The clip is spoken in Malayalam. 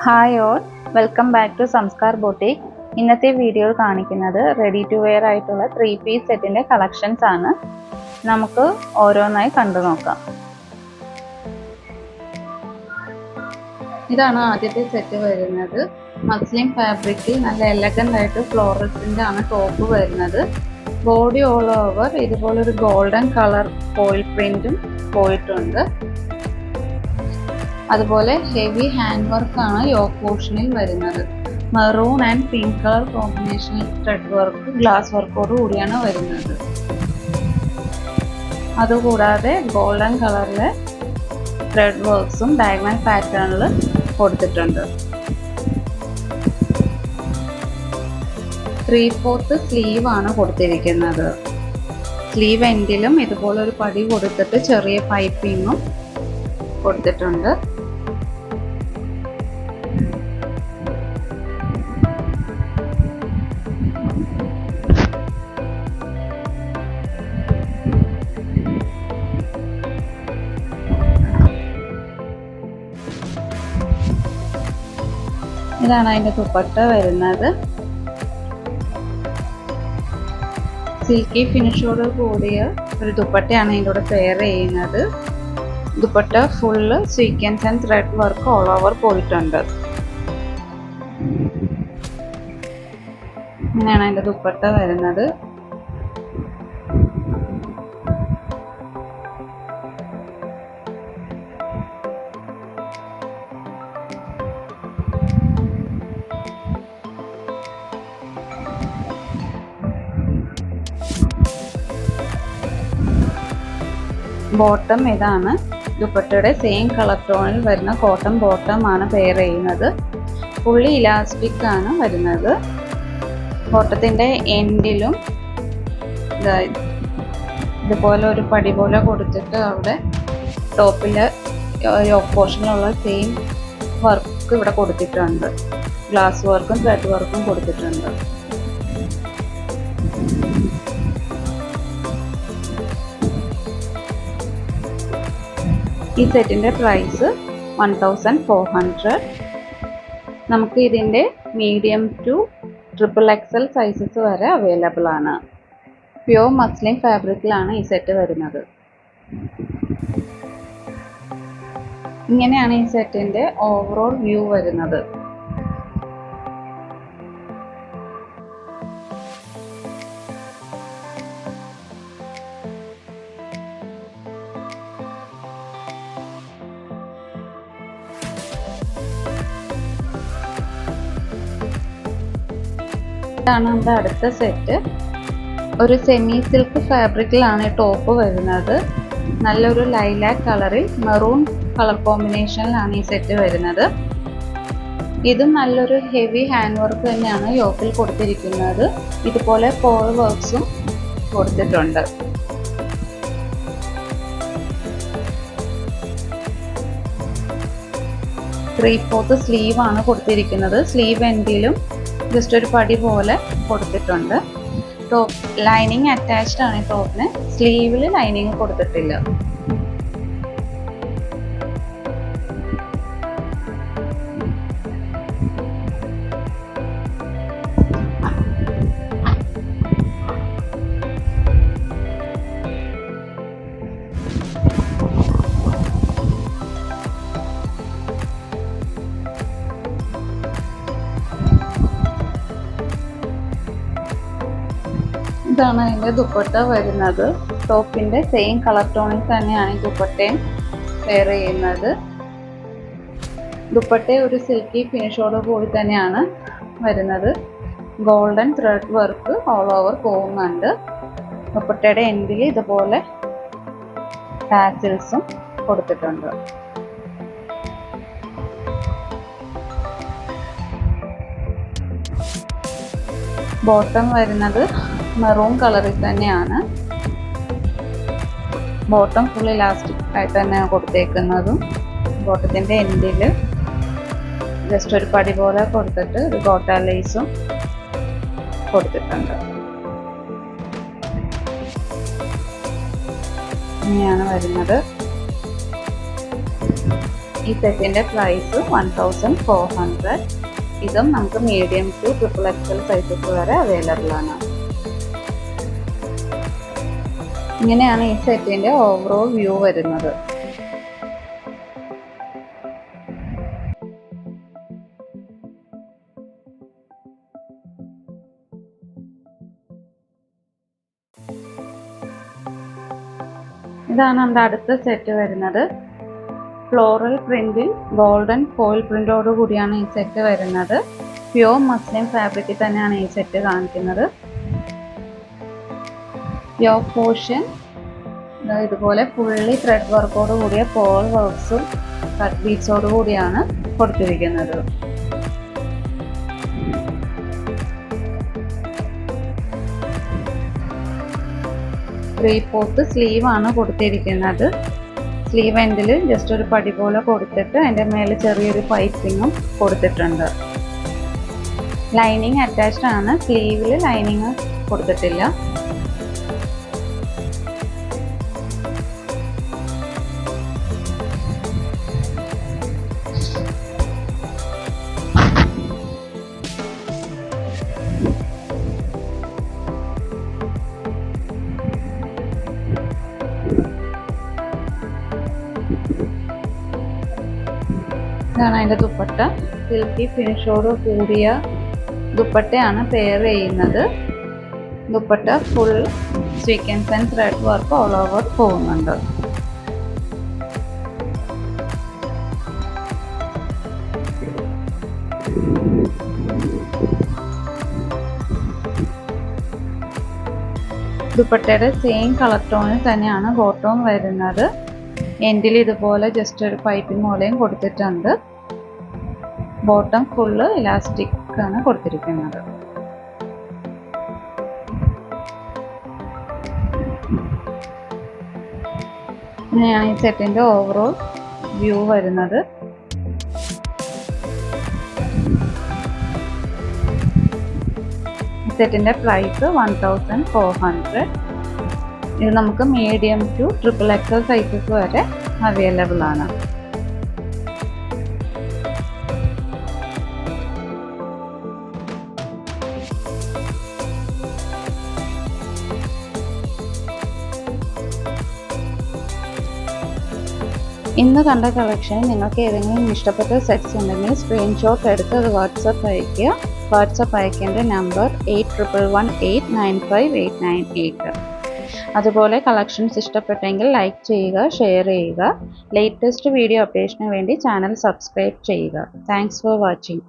Hi all, welcome back to Samskar boutique. ഇന്നത്തെ വീഡിയോയിൽ കാണിക്കുന്നത് റെഡി ടു വെയർ ആയിട്ടുള്ള 3 പീസ് സെറ്റിൻ്റെ കളക്ഷൻസ് ആണ്. നമുക്ക് ഓരോന്നായി കണ്ടു നോക്കാം. ഇതാണ് ആദ്യത്തെ സെറ്റ് വരുന്നത്. മസ്ലിൻ ഫാബ്രിക്കിൽ നല്ല എലഗൻ്റ് ആയിട്ട് ഫ്ലോറൽ പ്രിൻ്റ് ആണ് ടോപ്പ് വരുന്നത്. ബോഡി ഓൾ ഓവർ ഇതുപോലൊരു ഗോൾഡൻ കളർ ഫോയിൽ പ്രിൻറ്റും പോയിട്ടുണ്ട്. അതുപോലെ ഹെവി ഹാൻഡ് വർക്കാണ് യോക്ക് പോർഷനിൽ വരുന്നത്. മെറൂൺ ആൻഡ് പിങ്ക് കളർ കോമ്പിനേഷനിൽ ത്രെഡ് വർക്ക് ഗ്ലാസ് വർക്കോട് കൂടിയാണ് വരുന്നത്. അതുകൂടാതെ ഗോൾഡൻ കളറിലെ ത്രെഡ് വർക്ക്സും ഡയഗണൽ പാറ്റേണിൽ കൊടുത്തിട്ടുണ്ട്. 3/4 സ്ലീവ് ആണ് കൊടുത്തിരിക്കുന്നത്. സ്ലീവ് എൻഡിലും ഇതുപോലെ ഒരു പടി കൊടുത്തിട്ട് ചെറിയ പൈപ്പിങ്ങും കൊടുത്തിട്ടുണ്ട്. ഇതാണ് അതിൻ്റെ ദുപ്പട്ട വരുന്നത്. സിൽക്കി ഫിനിഷോട് കൂടിയ ഒരു ദുപ്പട്ടയാണ് ഇതിൻ്റെ കൂടെ പെയർ ചെയ്യുന്നത്. Dupatta full sequence and thread work all over പോയിട്ടുണ്ട്. ഇങ്ങനെയാണ് അതിൻ്റെ ദുപ്പട്ട വരുന്നത്. ബോട്ടം ഇതാണ്. ദുപ്പട്ടയുടെ സെയിം കളർ ടോണിൽ വരുന്ന കോട്ടൺ ബോട്ടം ആണ് പെയർ ചെയ്യുന്നത്. ഫുള്ളി ഇലാസ്റ്റിക് ആണ് വരുന്നത്. ബോട്ടത്തിൻ്റെ എൻഡിലും ഇതുപോലെ ഒരു പടി പോലെ കൊടുത്തിട്ട് അവിടെ ടോപ്പിൽ യോക്ക് പോർഷനിലുള്ള സെയിം വർക്ക് ഇവിടെ കൊടുത്തിട്ടുണ്ട്. ഗ്ലാസ് വർക്കും ത്രെഡ് വർക്കും കൊടുത്തിട്ടുണ്ട്. ഈ സെറ്റിൻ്റെ പ്രൈസ് 1400. നമുക്ക് ഇതിൻ്റെ മീഡിയം ടു XXL സൈസസ് വരെ അവൈലബിൾ ആണ്. പ്യുവർ മസ്ലിൻ ഫാബ്രിക്കിലാണ് ഈ സെറ്റ് വരുന്നത്. ഇങ്ങനെയാണ് ഈ സെറ്റിൻ്റെ ഓവറോൾ വ്യൂ വരുന്നത്. ഇതാണ് നമ്മുടെ അടുത്ത സെറ്റ്. ഒരു സെമി സിൽക്ക് ഫാബ്രിക്കിലാണ് ടോപ്പ് വരുന്നത്. നല്ലൊരു ലൈലാക്ക് കളറിൽ മെറൂൺ കളർ കോമ്പിനേഷനിലാണ് ഈ സെറ്റ് വരുന്നത്. ഇതും നല്ലൊരു ഹെവി ഹാൻഡ് വർക്ക് തന്നെയാണ് യോക്കിൽ കൊടുത്തിരിക്കുന്നത്. ഇതുപോലെ കോൾ വർക്ക്സും കൊടുത്തിട്ടുണ്ട്. ത്രീ-ഫോർത്ത് സ്ലീവ് ആണ് കൊടുത്തിരിക്കുന്നത്. സ്ലീവ് എൻഡിലും ജസ്റ്റ് ഒരു പടി പോലെ കൊടുത്തിട്ടുണ്ട്. ടോപ്പ് ലൈനിങ് അറ്റാച്ച്ഡ് ആണ്. ടോപ്പിന് സ്ലീവിൽ ലൈനിങ് കൊടുത്തിട്ടില്ല. ഇതാണ് അതിൻ്റെ ദുപ്പട്ട വരുന്നത്. ടോപ്പിൻ്റെ സെയിം കളർ ടോണിൽ തന്നെയാണ് ഈ ദുപ്പട്ടയും പെയർ ചെയ്യുന്നത്. ദുപ്പട്ട ഒരു സിൽക്കി ഫിനിഷോട് കൂടി തന്നെയാണ് വരുന്നത്. Golden thread work all over പോകുന്നുണ്ട്. ദുപ്പട്ടയുടെ എൻഡിൽ ഇതുപോലെ ടാസിൽസും കൊടുത്തിട്ടുണ്ട്. ബോട്ടം വരുന്നത് മെറൂൺ കളറിൽ തന്നെയാണ്. ബോട്ടം ഫുൾ ഇലാസ്റ്റിക് ആയിട്ട് തന്നെയാണ് കൊടുത്തേക്കുന്നതും. ബോട്ടത്തിൻ്റെ എൻഡിൽ ജസ്റ്റ് ഒരു പടി പോലെ കൊടുത്തിട്ട് ഒരു ഗോട്ട ലേസും കൊടുത്തിട്ടുണ്ട്. ഇങ്ങനെയാണ് വരുന്നത്. ഈ സെറ്റിൻ്റെ പ്രൈസ് 1400. ഇതും നമുക്ക് medium two triple XL sizes വരെ അവൈലബിൾ ആണ്. ഇങ്ങനെയാണ് ഈ സെറ്റിൻ്റെ ഓവറോൾ വ്യൂ വരുന്നത്. ഇതാണ് നമ്മുടെ അടുത്ത സെറ്റ് വരുന്നത്. ഫ്ലോറൽ പ്രിന്റിൽ ഗോൾഡൻ ഫോയിൽ പ്രിന്റോട് കൂടിയാണ് ഈ സെറ്റ് വരുന്നത്. പ്യോർ മസ്ലിൻ ഫാബ്രിക്കിൽ തന്നെയാണ് ഈ സെറ്റ് കാണിക്കുന്നത്. യോക്ക് പോർഷൻ ഇതുപോലെ ഫുള്ളി ത്രെഡ് വർക്കോട് കൂടിയ പേൾ വർക്ക്സും കട്ട് ബീഡ്സോട് കൂടിയാണ് കൊടുത്തിരിക്കുന്നത്. 3/4 സ്ലീവ് ആണ് കൊടുത്തിരിക്കുന്നത്. സ്ലീവ് എൻഡിൽ ജസ്റ്റ് ഒരു പടി പോലെ കൊടുത്തിട്ട് അതിൻ്റെ മേലെ ചെറിയൊരു പൈപ്പിങ്ങും കൊടുത്തിട്ടുണ്ട്. ലൈനിങ് അറ്റാച്ച്ഡ് ആണ്. സ്ലീവിൽ ലൈനിങ് കൊടുത്തിട്ടില്ല. ഇതാണ് അതിൻ്റെ ദുപ്പട്ട. സിൽക്കി ഫിനിഷോട് കൂടിയ ദുപ്പട്ടയാണ് പെയർ ചെയ്യുന്നത്. Dupatta full sequence and thread work all over പോകുന്നുണ്ട്. ദുപ്പട്ടയുടെ സെയിം കളർ ടോണിൽ തന്നെയാണ് ബോട്ടവും വരുന്നത്. എൻഡിൽ ഇതുപോലെ ജസ്റ്റ് ഒരു പൈപ്പിംഗ് പോലെയും കൊടുത്തിട്ടുണ്ട്. ബോട്ടം ഫുള്ള് ഇലാസ്റ്റിക് ആണ് കൊടുത്തിരിക്കുന്നത്. ഇങ്ങനെയാണ് ഈ സെറ്റിൻ്റെ ഓവറോൾ വ്യൂ വരുന്നത്. സെറ്റിൻ്റെ പ്രൈസ് 1400. ഇത് നമുക്ക് medium two triple XL sizes വരെ അവൈലബിൾ ആണ്. ഇന്ന് കണ്ട കളക്ഷൻ നിങ്ങൾക്ക് ഏതെങ്കിലും ഇഷ്ടപ്പെട്ട സെറ്റ്സ് ഉണ്ടെങ്കിൽ സ്ക്രീൻഷോട്ട് എടുത്ത് അത് വാട്സപ്പ് അയയ്ക്കുക. വാട്സപ്പ് അയക്കേണ്ട നമ്പർ 8111895898. അതുപോലെ കളക്ഷൻസ് ഇഷ്ടപ്പെട്ടെങ്കിൽ ലൈക്ക് ചെയ്യുക, ഷെയർ ചെയ്യുക. ലേറ്റസ്റ്റ് വീഡിയോ അപ്ഡേഷന് വേണ്ടി ചാനൽ സബ്സ്ക്രൈബ് ചെയ്യുക. Thanks for watching.